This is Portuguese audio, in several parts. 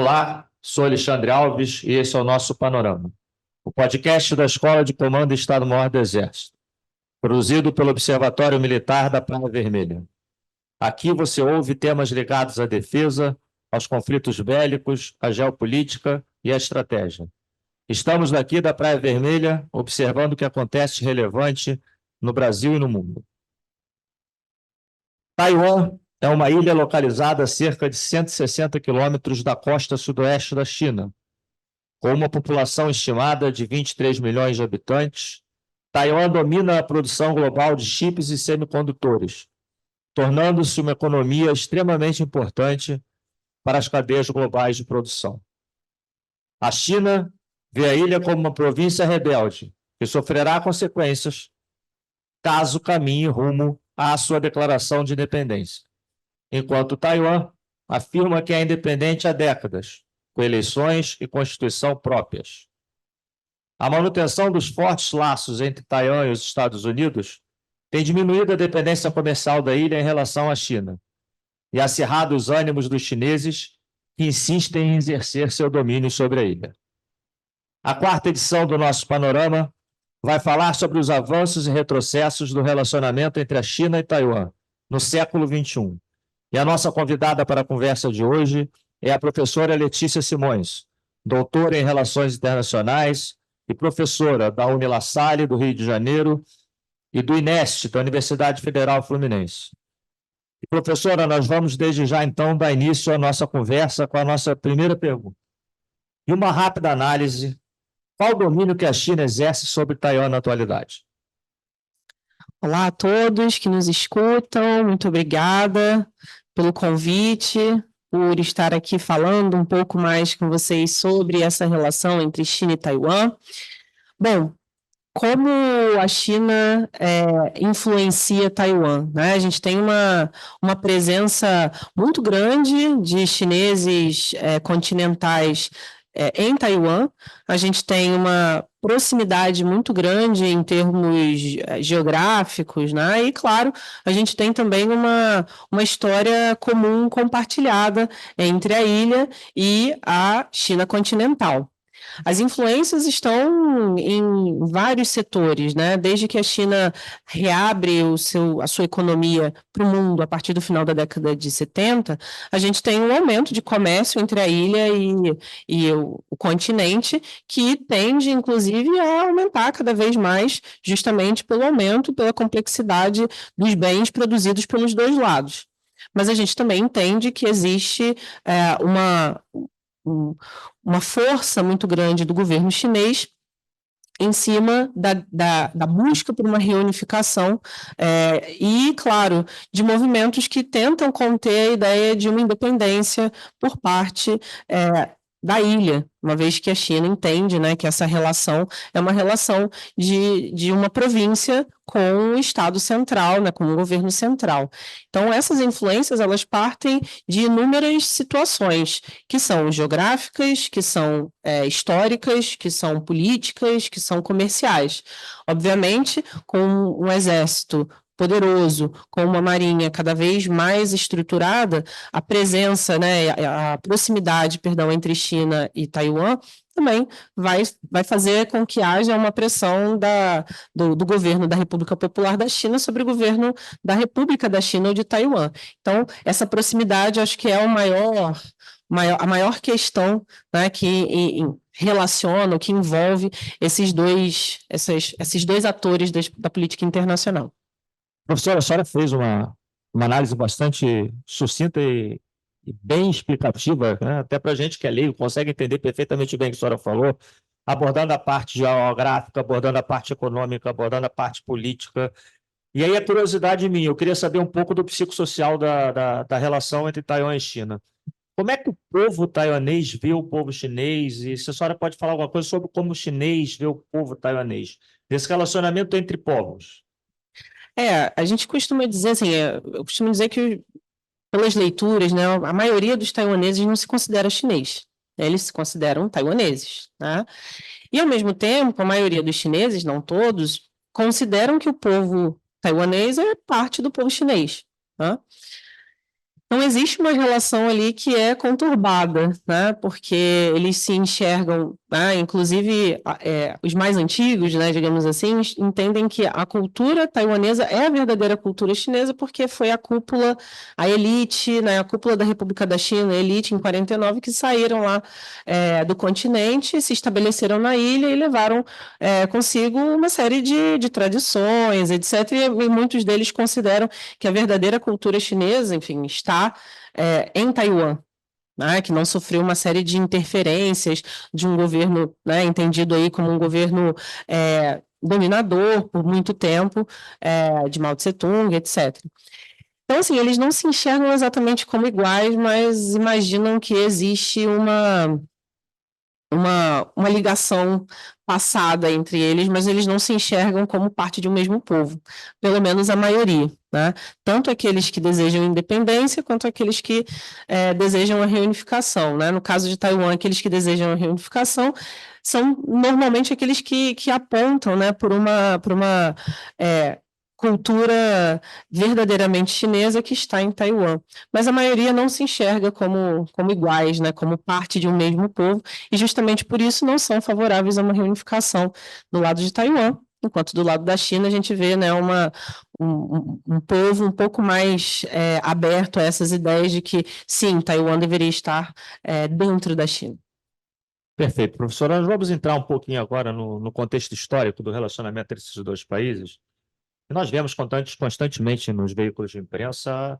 Olá, sou Alexandre Alves e esse é o nosso Panorama, o podcast da Escola de Comando e Estado-Maior do Exército, produzido pelo Observatório Militar da Praia Vermelha. Aqui você ouve temas ligados à defesa, aos conflitos bélicos, à geopolítica e à estratégia. Estamos daqui da Praia Vermelha observando o que acontece de relevante no Brasil e no mundo. Taiwan é uma ilha localizada a cerca de 160 quilômetros da costa sudoeste da China. Com uma população estimada de 23 milhões de habitantes, Taiwan domina a produção global de chips e semicondutores, tornando-se uma economia extremamente importante para as cadeias globais de produção. A China vê a ilha como uma província rebelde, que sofrerá consequências caso caminhe rumo à sua declaração de independência, enquanto Taiwan afirma que é independente há décadas, com eleições e constituição próprias. A manutenção dos fortes laços entre Taiwan e os Estados Unidos tem diminuído a dependência comercial da ilha em relação à China e acirrado os ânimos dos chineses que insistem em exercer seu domínio sobre a ilha. A quarta edição do nosso Panorama vai falar sobre os avanços e retrocessos do relacionamento entre a China e Taiwan no século XXI. E a nossa convidada para a conversa de hoje é a professora Letícia Simões, doutora em Relações Internacionais e professora da UniLaSalle, do Rio de Janeiro, e do INEST, da Universidade Federal Fluminense. E, professora, nós vamos desde já, então, dar início à nossa conversa com a nossa primeira pergunta. E uma rápida análise: qual o domínio que a China exerce sobre Taiwan na atualidade? Olá a todos que nos escutam, muito obrigada pelo convite, por estar aqui falando um pouco mais com vocês sobre essa relação entre China e Taiwan. Bom, como a China influencia Taiwan, né? A gente tem uma presença muito grande de chineses continentais em Taiwan. A gente tem uma proximidade muito grande em termos geográficos, né? E, claro, a gente tem também uma história comum compartilhada entre a ilha e a China continental. As influências estão em vários setores, né? Desde que a China reabre a sua economia para o mundo a partir do final da década de 70, a gente tem um aumento de comércio entre a ilha e o continente, que tende, inclusive, a aumentar cada vez mais, justamente pelo aumento, pela complexidade dos bens produzidos pelos dois lados. Mas a gente também entende que existe uma força muito grande do governo chinês em cima da busca por uma reunificação e, claro, de movimentos que tentam conter a ideia de uma independência por parte da ilha, uma vez que a China entende, né, que essa relação é uma relação de uma província com o Estado central, né, com o governo central. Então, essas influências, elas partem de inúmeras situações, que são geográficas, que são históricas, que são políticas, que são comerciais. Obviamente, com um exército poderoso, com uma marinha cada vez mais estruturada, a presença, né, a proximidade, perdão, entre China e Taiwan também vai fazer com que haja uma pressão do governo da República Popular da China sobre o governo da República da China ou de Taiwan. Então, essa proximidade, acho que é a maior questão, né, que relaciona, que envolve esses dois atores da política internacional. Professora, a senhora fez uma análise bastante sucinta e bem explicativa, né? Até para a gente que é leigo, consegue entender perfeitamente bem o que a senhora falou, abordando a parte geográfica, abordando a parte econômica, abordando a parte política. E aí a curiosidade minha, eu queria saber um pouco do psicossocial da relação entre Taiwan e China. Como é que o povo taiwanês vê o povo chinês? E se a senhora pode falar alguma coisa sobre como o chinês vê o povo taiwanês, desse relacionamento entre povos? A gente costuma dizer assim, eu costumo dizer que, pelas leituras, né, a maioria dos taiwaneses não se considera chinês, né, eles se consideram taiwaneses, né? E, ao mesmo tempo, a maioria dos chineses, não todos, consideram que o povo taiwanês é parte do povo chinês, né? Então, existe uma relação ali que é conturbada, né? Porque eles se enxergam, né? Inclusive, os mais antigos, né, digamos assim, entendem que a cultura taiwanesa é a verdadeira cultura chinesa, porque foi a cúpula, a elite, né, a cúpula da República da China, a elite em 49, que saíram lá do continente, se estabeleceram na ilha e levaram consigo uma série de tradições, etc. E muitos deles consideram que a verdadeira cultura chinesa, enfim, está em Taiwan, né, que não sofreu uma série de interferências de um governo, né, entendido aí como um governo dominador por muito tempo, de Mao Tse-tung, etc. Então, assim, eles não se enxergam exatamente como iguais, mas imaginam que existe uma ligação passada entre eles, mas eles não se enxergam como parte de um mesmo povo, pelo menos a maioria, né? Tanto aqueles que desejam independência, quanto aqueles que desejam a reunificação, né? No caso de Taiwan, aqueles que desejam a reunificação são normalmente aqueles que apontam, né, por uma cultura verdadeiramente chinesa que está em Taiwan. Mas a maioria não se enxerga como iguais, né, como parte de um mesmo povo, e justamente por isso não são favoráveis a uma reunificação do lado de Taiwan, enquanto do lado da China a gente vê, né, um povo um pouco mais aberto a essas ideias de que, sim, Taiwan deveria estar dentro da China. Perfeito, professora. Nós vamos entrar um pouquinho agora no contexto histórico do relacionamento entre esses dois países. E nós vemos constantemente nos veículos de imprensa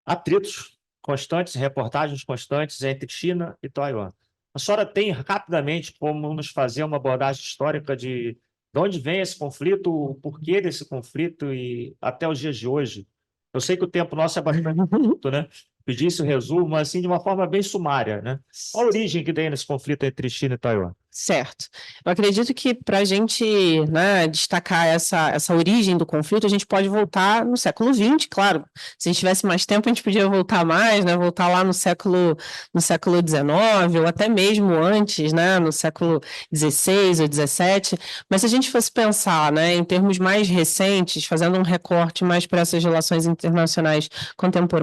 atritos constantes, reportagens constantes entre China e Taiwan. A senhora tem rapidamente como nos fazer uma abordagem histórica de onde vem esse conflito, o porquê desse conflito e até os dias de hoje? Eu sei que o tempo nosso é bastante curto, né? Pedisse o resumo, mas assim, de uma forma bem sumária, né? Qual a origem que tem nesse conflito entre China e Taiwan? Certo. Eu acredito que para a gente, né, destacar essa origem do conflito, a gente pode voltar no século XX, claro. Se a gente tivesse mais tempo, a gente podia voltar mais, né, voltar lá no século XIX, ou até mesmo antes, né, no século XVI ou XVII. Mas se a gente fosse pensar, né, em termos mais recentes, fazendo um recorte mais para essas relações internacionais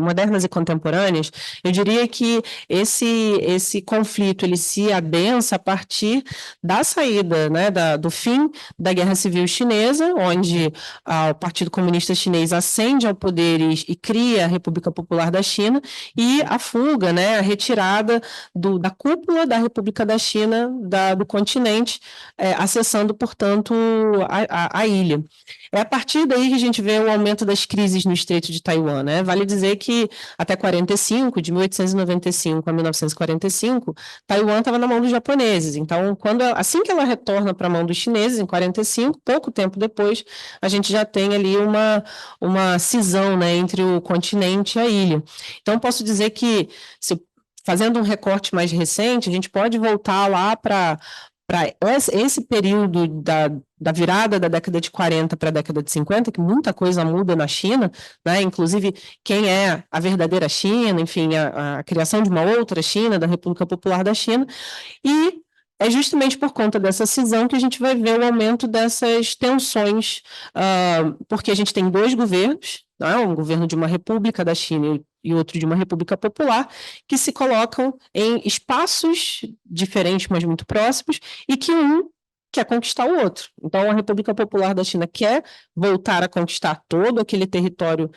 modernas e contemporâneas, eu diria que esse conflito ele se adensa a partir da saída, né, do fim da Guerra Civil Chinesa, onde o Partido Comunista Chinês ascende ao poder e cria a República Popular da China, e a fuga, né, a retirada da cúpula da República da China do continente, acessando, portanto, a ilha. É a partir daí que a gente vê o aumento das crises no Estreito de Taiwan, né? Vale dizer que até 45, de 1895 a 1945, Taiwan estava na mão dos japoneses. Então, assim que ela retorna para a mão dos chineses, em 45, pouco tempo depois, a gente já tem ali uma cisão, né, entre o continente e a ilha. Então, posso dizer que, fazendo um recorte mais recente, a gente pode voltar lá para esse período da virada da década de 40 para a década de 50, que muita coisa muda na China, né? Inclusive quem é a verdadeira China, enfim, a criação de uma outra China, da República Popular da China, e é justamente por conta dessa cisão que a gente vai ver o aumento dessas tensões, porque a gente tem dois governos, né? Um governo de uma república da China e outro de uma república popular, que se colocam em espaços diferentes, mas muito próximos, e que um quer conquistar o outro. Então, a República Popular da China quer voltar a conquistar todo aquele território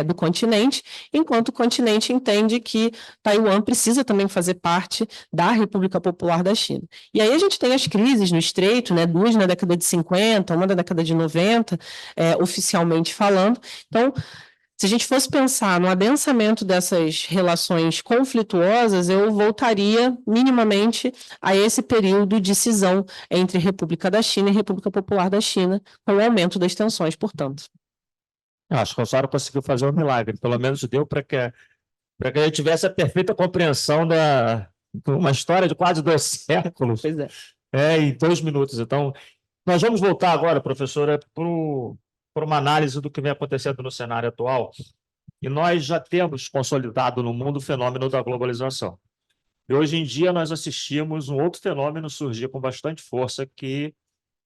do continente, enquanto o continente entende que Taiwan precisa também fazer parte da República Popular da China. E aí a gente tem as crises no Estreito, né, duas na década de 50, uma na década de 90, oficialmente falando. Então, se a gente fosse pensar no adensamento dessas relações conflituosas, eu voltaria minimamente a esse período de cisão entre República da China e República Popular da China, com o aumento das tensões, portanto. Acho que a senhora conseguiu fazer um milagre, pelo menos deu para que a gente tivesse a perfeita compreensão de uma história de quase 2 séculos, Pois é. em 2 minutos. Então, nós vamos voltar agora, professora, para uma análise do que vem acontecendo no cenário atual. E nós já temos consolidado no mundo o fenômeno da globalização. E hoje em dia nós assistimos um outro fenômeno surgir com bastante força, que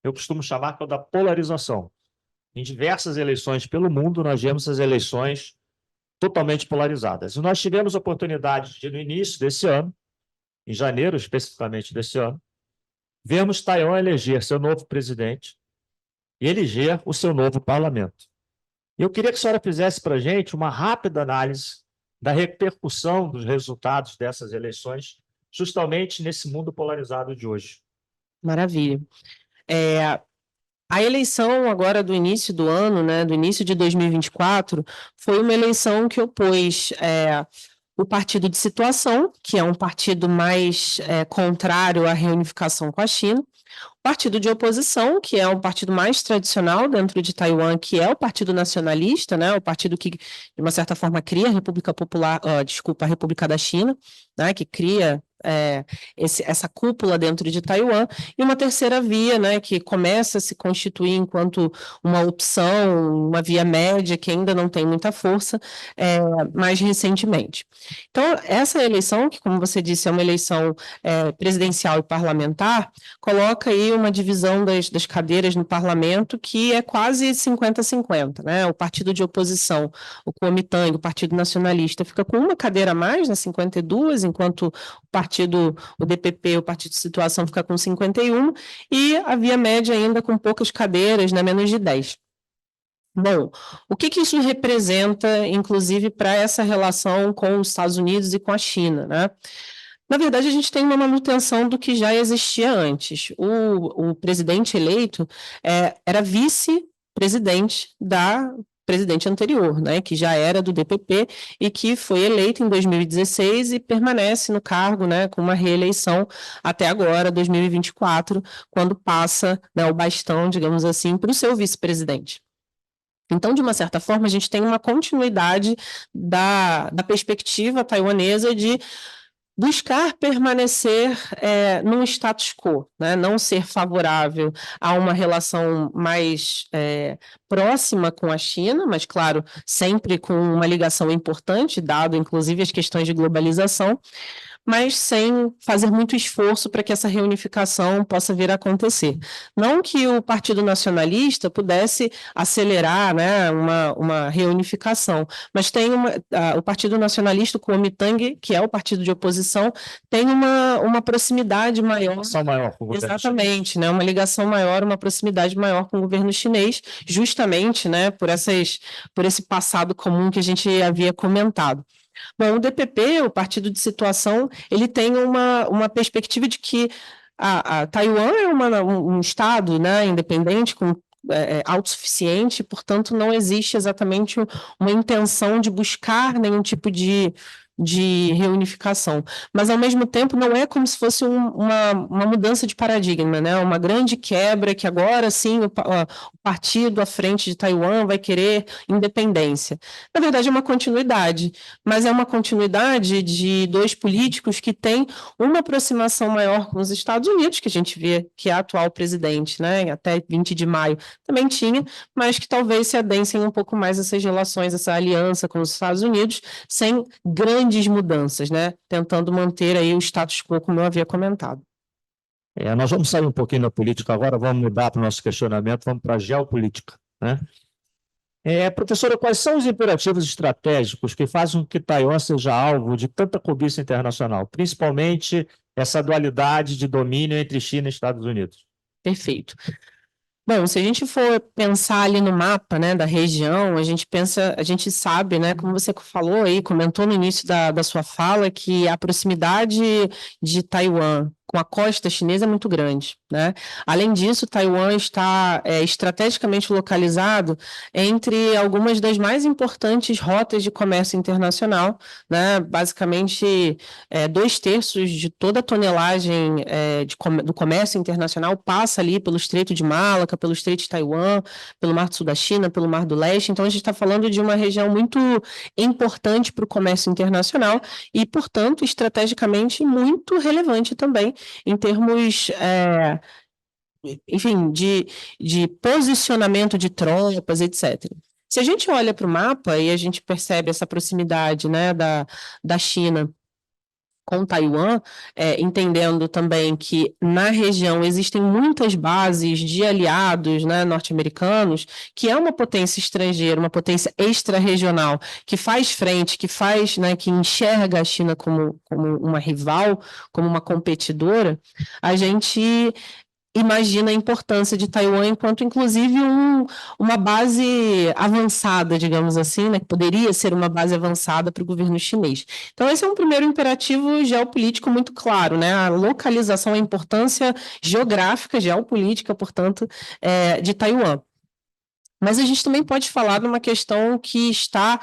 eu costumo chamar que é o da polarização. Em diversas eleições pelo mundo, nós vemos as eleições totalmente polarizadas. E nós tivemos a oportunidade de, no início desse ano, em janeiro especificamente desse ano, vemos Taiwan eleger seu novo presidente e eleger o seu novo parlamento. Eu queria que a senhora fizesse para a gente uma rápida análise da repercussão dos resultados dessas eleições, justamente nesse mundo polarizado de hoje. Maravilha. A eleição agora do início do ano, né, do início de 2024, foi uma eleição que opôs o partido de situação, que é um partido mais contrário à reunificação com a China, o partido de oposição, que é um partido mais tradicional dentro de Taiwan, que é o Partido Nacionalista, né, o partido que, de uma certa forma, cria a República Popular, a República da China, né, que cria essa cúpula dentro de Taiwan, e uma terceira via, né, que começa a se constituir enquanto uma opção, uma via média que ainda não tem muita força, mais recentemente. Então, essa eleição, que como você disse, é uma eleição presidencial e parlamentar, coloca aí uma divisão das cadeiras no parlamento que é quase 50-50, né? O partido de oposição, o Kuomintang, o Partido Nacionalista, fica com uma cadeira a mais, né, 52, enquanto o DPP, o Partido de Situação, fica com 51, e a Via Média ainda com poucas cadeiras, né, menos de 10. Bom, o que isso representa, inclusive, para essa relação com os Estados Unidos e com a China, né? Na verdade, a gente tem uma manutenção do que já existia antes. O presidente eleito era vice-presidente da presidente anterior, né, que já era do DPP e que foi eleito em 2016 e permanece no cargo, né, com uma reeleição até agora, 2024, quando passa, né, o bastão, digamos assim, para o seu vice-presidente. Então, de uma certa forma, a gente tem uma continuidade da perspectiva taiwanesa de buscar permanecer num status quo, né? Não ser favorável a uma relação mais próxima com a China, mas, claro, sempre com uma ligação importante, dado, inclusive, as questões de globalização, mas sem fazer muito esforço para que essa reunificação possa vir a acontecer. Não que o Partido Nacionalista pudesse acelerar, né, uma reunificação, mas tem o Partido Nacionalista, o Kuomintang, que é o partido de oposição, tem uma proximidade maior. Ligação maior com o governo Exatamente, chinês. né, uma ligação maior, uma proximidade maior com o governo chinês, justamente, né, por esse passado comum que a gente havia comentado. Bom, o DPP, o Partido de Situação, ele tem uma perspectiva de que a Taiwan é um estado, né, independente, autossuficiente, portanto, não existe exatamente uma intenção de buscar nenhum tipo de reunificação, mas ao mesmo tempo não é como se fosse uma mudança de paradigma, né? Uma grande quebra que agora sim o partido à frente de Taiwan vai querer independência. Na verdade é uma continuidade, mas é uma continuidade de dois políticos que têm uma aproximação maior com os Estados Unidos, que a gente vê que é a atual presidente, né? Até 20 de maio também tinha, mas que talvez se adensem um pouco mais essas relações, essa aliança com os Estados Unidos, sem grandes mudanças, né? Tentando manter aí o status quo, como eu havia comentado. Nós vamos sair um pouquinho da política agora, vamos mudar para o nosso questionamento, vamos para a geopolítica, né? Professora, quais são os imperativos estratégicos que fazem com que Taiwan seja alvo de tanta cobiça internacional, principalmente essa dualidade de domínio entre China e Estados Unidos? Perfeito. Bom, se a gente for pensar ali no mapa, né, da região, a gente sabe, né, como você falou aí, comentou no início da sua fala, que a proximidade de Taiwan com a costa chinesa é muito grande, né? Além disso, Taiwan está estrategicamente localizado entre algumas das mais importantes rotas de comércio internacional, né? Basicamente, 2/3 de toda a tonelagem do comércio internacional passa ali pelo Estreito de Malaca, pelo Estreito de Taiwan, pelo Mar do Sul da China, pelo Mar do Leste. Então, a gente está falando de uma região muito importante para o comércio internacional e, portanto, estrategicamente muito relevante também em termos, enfim, de posicionamento de tropas, etc. Se a gente olha para o mapa e a gente percebe essa proximidade, né, da China com Taiwan, entendendo também que na região existem muitas bases de aliados, né, norte-americanos, que é uma potência estrangeira, uma potência extra-regional, que faz frente, que faz, né, que enxerga a China como uma rival, como uma competidora, a gente imagina a importância de Taiwan enquanto, inclusive, uma base avançada, digamos assim, né, que poderia ser uma base avançada para o governo chinês. Então, esse é um primeiro imperativo geopolítico muito claro, né, a localização, a importância geográfica, geopolítica, portanto, de Taiwan. Mas a gente também pode falar de uma questão que está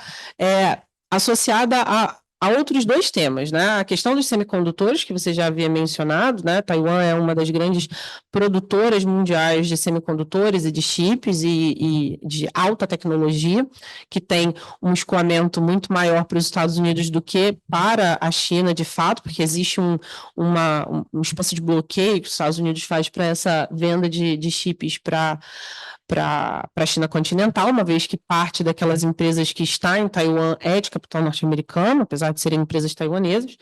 associada a outros dois temas, né? A questão dos semicondutores, que você já havia mencionado, né? Taiwan é uma das grandes produtoras mundiais de semicondutores e de chips e de alta tecnologia, que tem um escoamento muito maior para os Estados Unidos do que para a China, de fato, porque existe um espaço de bloqueio que os Estados Unidos faz para essa venda de chips para a China continental, uma vez que parte daquelas empresas que está em Taiwan é de capital norte-americano, apesar de serem empresas taiwanesas.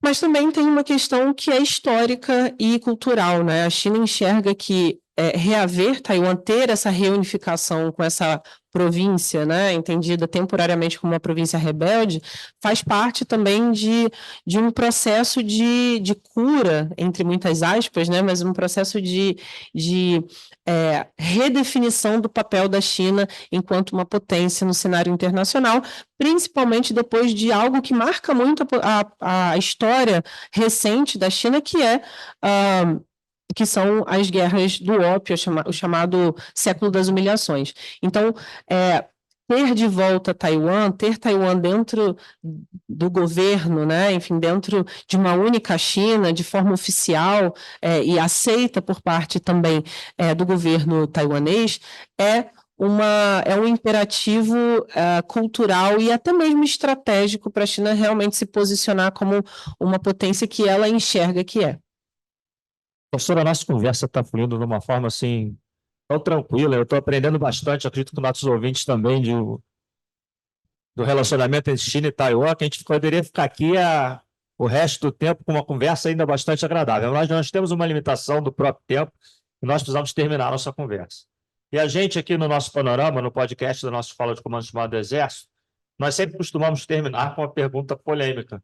Mas também tem uma questão que é histórica e cultural, né? A China enxerga que reaver Taiwan, ter essa reunificação com essa província, né, entendida temporariamente como uma província rebelde, faz parte também de um processo de cura, entre muitas aspas, né, mas um processo de redefinição do papel da China enquanto uma potência no cenário internacional, principalmente depois de algo que marca muito a história recente da China, que são as guerras do ópio, o chamado século das humilhações. Então, ter de volta Taiwan, ter Taiwan dentro do governo, né, enfim, dentro de uma única China, de forma oficial e aceita por parte também do governo taiwanês, é um imperativo cultural e até mesmo estratégico para a China realmente se posicionar como uma potência que ela enxerga que é. Professora, a nossa conversa está fluindo de uma forma assim, tão tranquila. Eu estou aprendendo bastante, acredito que nossos ouvintes também, do relacionamento entre China e Taiwan, que a gente poderia ficar aqui o resto do tempo com uma conversa ainda bastante agradável. Mas nós temos uma limitação do próprio tempo e nós precisamos terminar a nossa conversa. E a gente aqui no nosso panorama, no podcast da nossa Escola de Comando chamado Exército, nós sempre costumamos terminar com uma pergunta polêmica,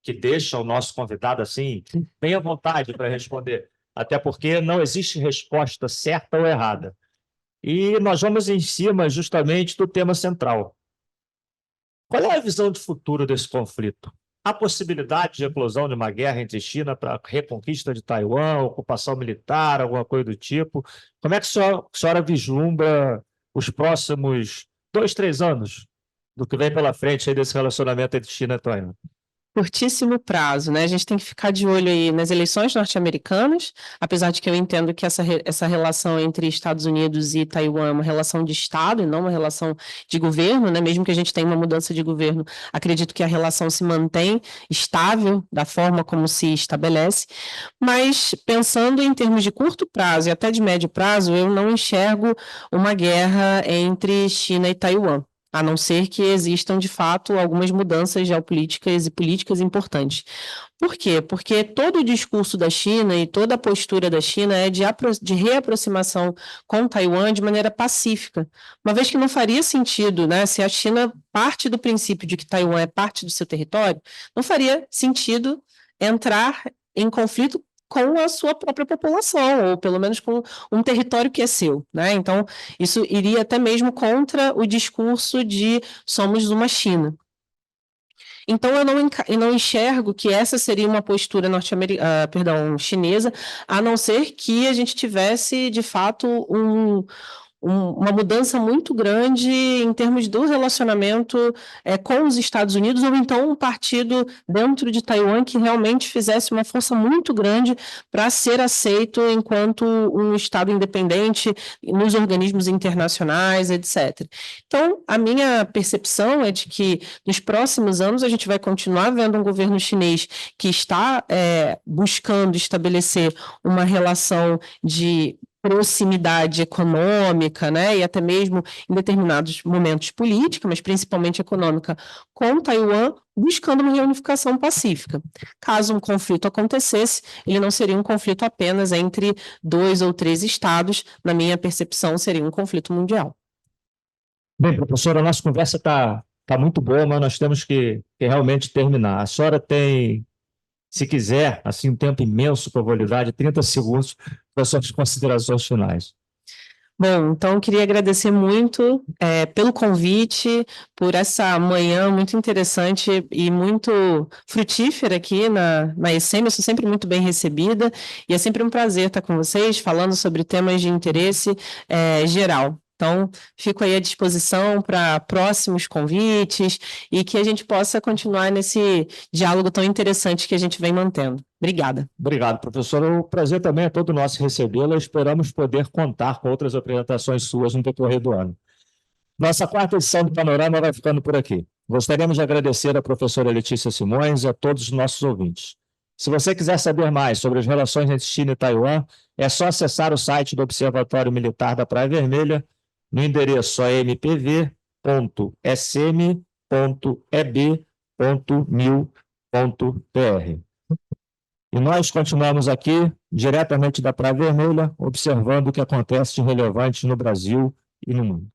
que deixa o nosso convidado assim, bem à vontade para responder. Até porque não existe resposta certa ou errada. E nós vamos em cima justamente do tema central. Qual é a visão de futuro desse conflito? Há possibilidade de eclosão de uma guerra entre China para a reconquista de Taiwan, ocupação militar, alguma coisa do tipo? Como é que a senhora vislumbra os próximos 2, 3 anos do que vem pela frente aí desse relacionamento entre China e Taiwan? Curtíssimo prazo, né? A gente tem que ficar de olho aí nas eleições norte-americanas, apesar de que eu entendo que essa relação entre Estados Unidos e Taiwan é uma relação de Estado e não uma relação de governo, né? Mesmo que a gente tenha uma mudança de governo, acredito que a relação se mantém estável da forma como se estabelece, mas pensando em termos de curto prazo e até de médio prazo, eu não enxergo uma guerra entre China e Taiwan, a não ser que existam, de fato, algumas mudanças geopolíticas e políticas importantes. Por quê? Porque todo o discurso da China e toda a postura da China é de reaproximação com Taiwan de maneira pacífica, uma vez que não faria sentido, né, se a China parte do princípio de que Taiwan é parte do seu território, não faria sentido entrar em conflito com a sua própria população, ou pelo menos com um território que é seu, né? Então, isso iria até mesmo contra o discurso de somos uma China. Então, eu não enxergo que essa seria uma postura chinesa, a não ser que a gente tivesse, de fato, uma mudança muito grande em termos do relacionamento com os Estados Unidos, ou então um partido dentro de Taiwan que realmente fizesse uma força muito grande para ser aceito enquanto um Estado independente nos organismos internacionais, etc. Então, a minha percepção é de que nos próximos anos a gente vai continuar vendo um governo chinês que está buscando estabelecer uma relação de proximidade econômica, né, e até mesmo em determinados momentos política, mas principalmente econômica, com Taiwan, buscando uma reunificação pacífica. Caso um conflito acontecesse, ele não seria um conflito apenas entre 2 ou 3 estados, na minha percepção, seria um conflito mundial. Bem, professora, a nossa conversa está muito boa, mas nós temos que realmente terminar. A senhora tem, se quiser, assim, um tempo imenso para validade, 30 segundos para suas considerações finais. Bom, então eu queria agradecer muito pelo convite, por essa manhã muito interessante e muito frutífera aqui na ECM. Eu sou sempre muito bem recebida e é sempre um prazer estar com vocês falando sobre temas de interesse geral. Então, fico aí à disposição para próximos convites e que a gente possa continuar nesse diálogo tão interessante que a gente vem mantendo. Obrigada. Obrigado, professor. O prazer também é todo nosso recebê-la. Esperamos poder contar com outras apresentações suas no decorrer do ano. Nossa quarta edição do Panorama vai ficando por aqui. Gostaríamos de agradecer à professora Letícia Simões e a todos os nossos ouvintes. Se você quiser saber mais sobre as relações entre China e Taiwan, é só acessar o site do Observatório Militar da Praia Vermelha, no endereço ampv.sm.eb.mil.br. E nós continuamos aqui, diretamente da Praia Vermelha, observando o que acontece de relevante no Brasil e no mundo.